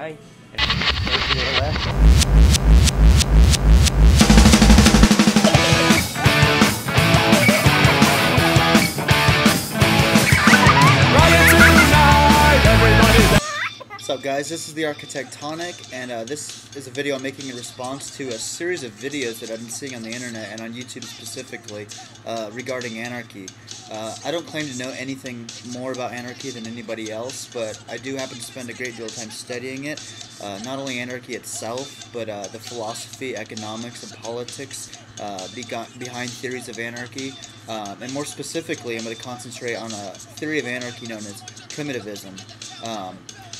guy and goes to the left. What's up, guys? This is the Architectonic, and this is a video I'm making in response to a series of videos that I've been seeing on the internet and on YouTube specifically regarding anarchy. I don't claim to know anything more about anarchy than anybody else, but I do happen to spend a great deal of time studying it. Not only anarchy itself, but the philosophy, economics, and politics behind theories of anarchy. And more specifically, I'm going to concentrate on a theory of anarchy known as primitivism.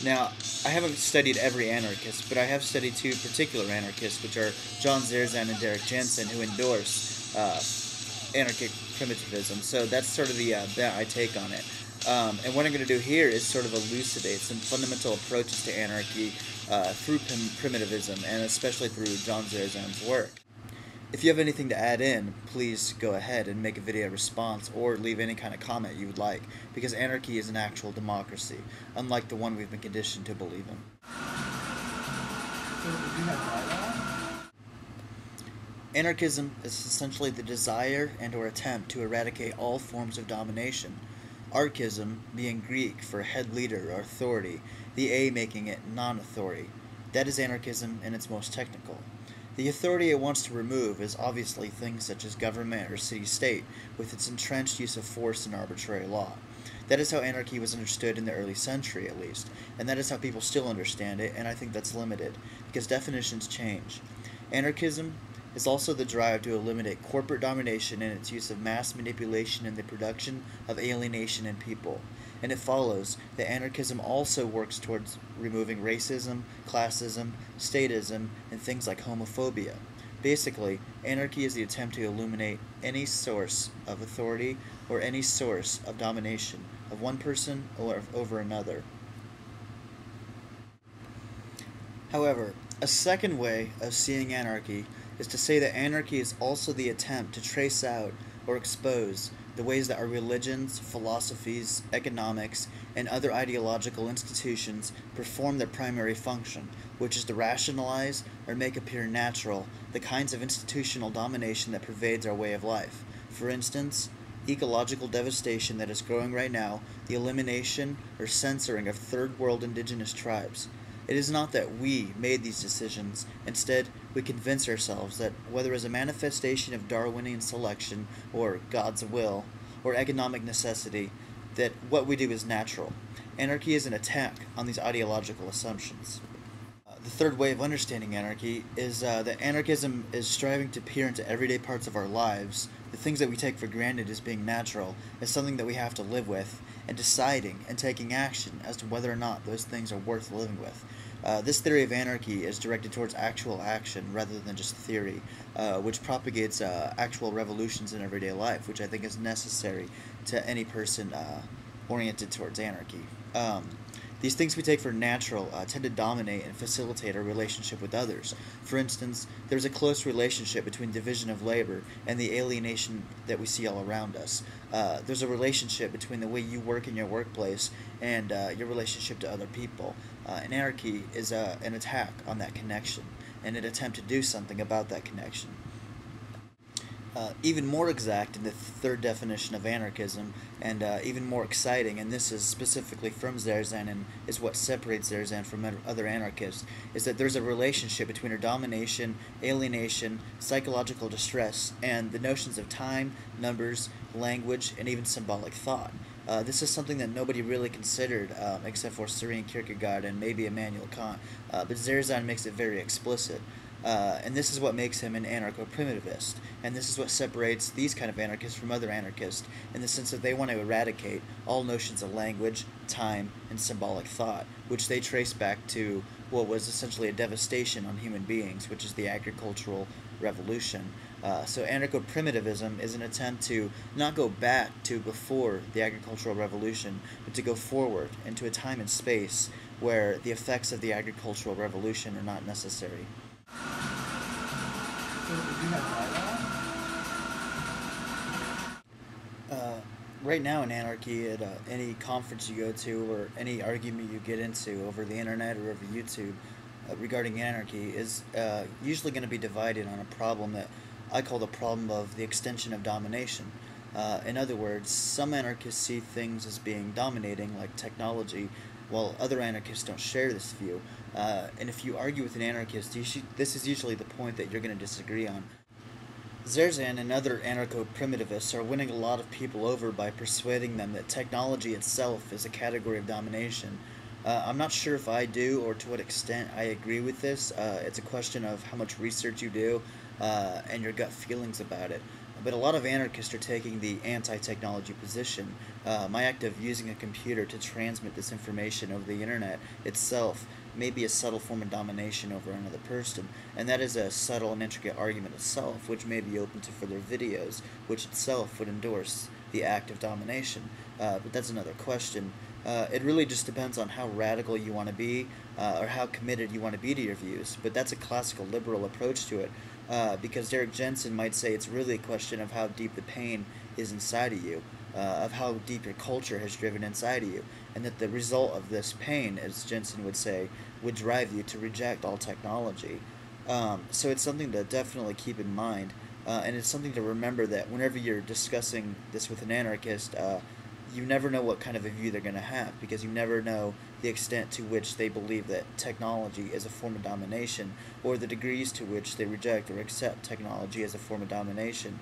Now, I haven't studied every anarchist, but I have studied two particular anarchists, which are John Zerzan and Derek Jensen, who endorse anarchic primitivism. So that's sort of the bet I take on it. And what I'm going to do here is sort of elucidate some fundamental approaches to anarchy through primitivism, and especially through John Zerzan's work. If you have anything to add in, please go ahead and make a video response or leave any kind of comment you would like, because anarchy is an actual democracy, unlike the one we've been conditioned to believe in. Anarchism is essentially the desire and or attempt to eradicate all forms of domination. Archism being Greek for head leader or authority, the A making it non-authority. That is anarchism in its most technical. The authority it wants to remove is obviously things such as government or city-state, with its entrenched use of force and arbitrary law. That is how anarchy was understood in the early century, at least, and that is how people still understand it, and I think that's limited, because definitions change. Anarchism is also the drive to eliminate corporate domination and its use of mass manipulation in the production of alienation in people. And it follows that anarchism also works towards removing racism, classism, statism, and things like homophobia. Basically, anarchy is the attempt to eliminate any source of authority or any source of domination of one person or over another. However, a second way of seeing anarchy is to say that anarchy is also the attempt to trace out or expose the ways that our religions, philosophies, economics, and other ideological institutions perform their primary function, which is to rationalize or make appear natural the kinds of institutional domination that pervades our way of life. For instance, ecological devastation that is growing right now, the elimination or censoring of third world indigenous tribes. It is not that we made these decisions. Instead, we convince ourselves that whether as a manifestation of Darwinian selection or God's will or economic necessity, that what we do is natural. Anarchy is an attack on these ideological assumptions. The third way of understanding anarchy is that anarchism is striving to peer into everyday parts of our lives, the things that we take for granted as being natural, as something that we have to live with, and deciding and taking action as to whether or not those things are worth living with. This theory of anarchy is directed towards actual action rather than just theory, which propagates actual revolutions in everyday life, which I think is necessary to any person oriented towards anarchy. These things we take for natural tend to dominate and facilitate our relationship with others. For instance, there's a close relationship between division of labor and the alienation that we see all around us. There's a relationship between the way you work in your workplace and your relationship to other people. And anarchy is an attack on that connection and an attempt to do something about that connection. Even more exact in the third definition of anarchism, and even more exciting, and this is specifically from Zerzan and is what separates Zerzan from other anarchists, is that there's a relationship between our domination, alienation, psychological distress, and the notions of time, numbers, language, and even symbolic thought. This is something that nobody really considered except for Søren Kierkegaard and maybe Immanuel Kant, but Zerzan makes it very explicit. And this is what makes him an anarcho-primitivist, and this is what separates these kind of anarchists from other anarchists, in the sense that they want to eradicate all notions of language, time, and symbolic thought, which they trace back to what was essentially a devastation on human beings, which is the agricultural revolution. So anarcho-primitivism is an attempt to not go back to before the agricultural revolution, but to go forward into a time and space where the effects of the agricultural revolution are not necessary. right now in anarchy, at any conference you go to or any argument you get into over the internet or over YouTube regarding anarchy is usually going to be divided on a problem that I call the problem of the extension of domination. In other words, some anarchists see things as being dominating, like technology, while other anarchists don't share this view. And if you argue with an anarchist, this is usually the point that you're going to disagree on. Zerzan and other anarcho-primitivists are winning a lot of people over by persuading them that technology itself is a category of domination. I'm not sure if I do or to what extent I agree with this. It's a question of how much research you do and your gut feelings about it. But a lot of anarchists are taking the anti-technology position. My act of using a computer to transmit this information over the internet itself may be a subtle form of domination over another person, and that is a subtle and intricate argument itself, which may be open to further videos, which itself would endorse the act of domination. But that's another question. It really just depends on how radical you want to be, or how committed you want to be to your views. But that's a classical liberal approach to it, because Derek Jensen might say it's really a question of how deep the pain is inside of you, of how deep your culture has driven inside of you, and that the result of this pain, as Jensen would say, would drive you to reject all technology. So it's something to definitely keep in mind, and it's something to remember that whenever you're discussing this with an anarchist, you never know what kind of a view they're going to have, because you never know the extent to which they believe that technology is a form of domination, or the degrees to which they reject or accept technology as a form of domination.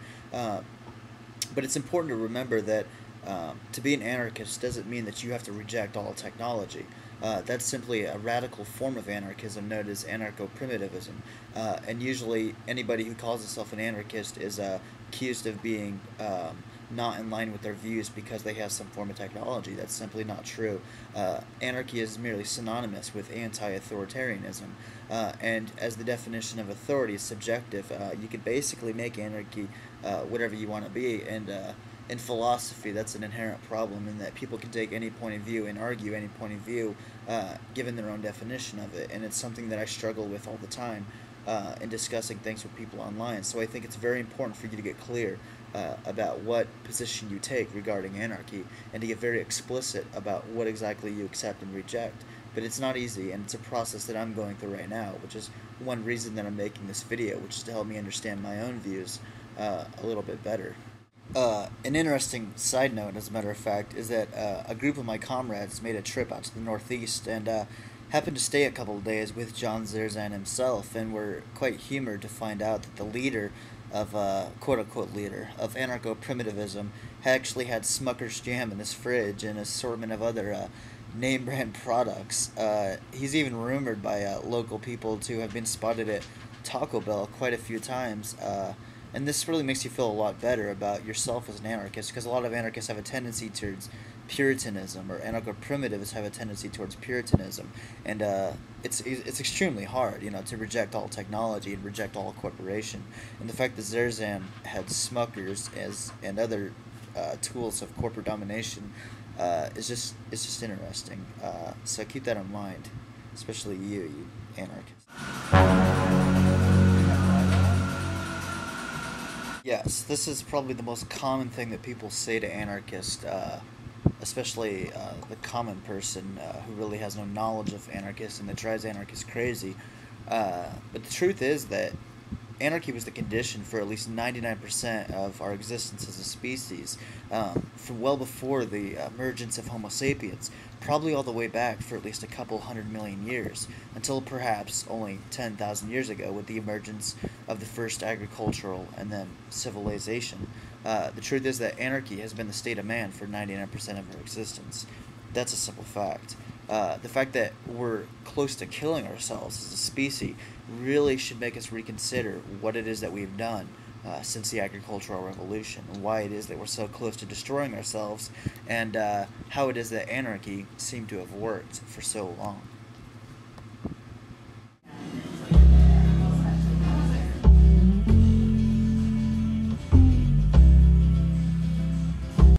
But it's important to remember that to be an anarchist doesn't mean that you have to reject all technology. That's simply a radical form of anarchism known as Anarcho-Primitivism. And usually anybody who calls himself an anarchist is accused of being not in line with their views because they have some form of technology. That's simply not true. Anarchy is merely synonymous with anti-authoritarianism. And as the definition of authority is subjective, you could basically make anarchy whatever you want to be. And in philosophy, that's an inherent problem in that people can take any point of view and argue any point of view given their own definition of it. And it's something that I struggle with all the time in discussing things with people online. So I think it's very important for you to get clear about what position you take regarding anarchy, and to get very explicit about what exactly you accept and reject. But it's not easy, and it's a process that I'm going through right now, which is one reason that I'm making this video, which is to help me understand my own views a little bit better. An interesting side note, as a matter of fact, is that a group of my comrades made a trip out to the Northeast and happened to stay a couple of days with John Zerzan himself, and were quite humored to find out that the leader of, quote-unquote leader, of anarcho-primitivism actually had Smucker's Jam in his fridge and an assortment of other name-brand products. He's even rumored by local people to have been spotted at Taco Bell quite a few times, and this really makes you feel a lot better about yourself as an anarchist, because a lot of anarchists have a tendency towards Puritanism, or anarcho-primitivists have a tendency towards Puritanism, and it's extremely hard, to reject all technology and reject all corporation. And the fact that Zerzan had Smuckers and other tools of corporate domination is just interesting. So keep that in mind, especially you anarchists. Yes, this is probably the most common thing that people say to anarchists, especially the common person who really has no knowledge of anarchists and that drives anarchists crazy. But the truth is that anarchy was the condition for at least 99% of our existence as a species, from well before the emergence of Homo sapiens, probably all the way back for at least a couple 100 million years, until perhaps only 10,000 years ago with the emergence of the first agricultural and then civilization. The truth is that anarchy has been the state of man for 99% of our existence. That's a simple fact. The fact that we're close to killing ourselves as a species really should make us reconsider what it is that we've done since the agricultural revolution, and why it is that we're so close to destroying ourselves, and how it is that anarchy seemed to have worked for so long.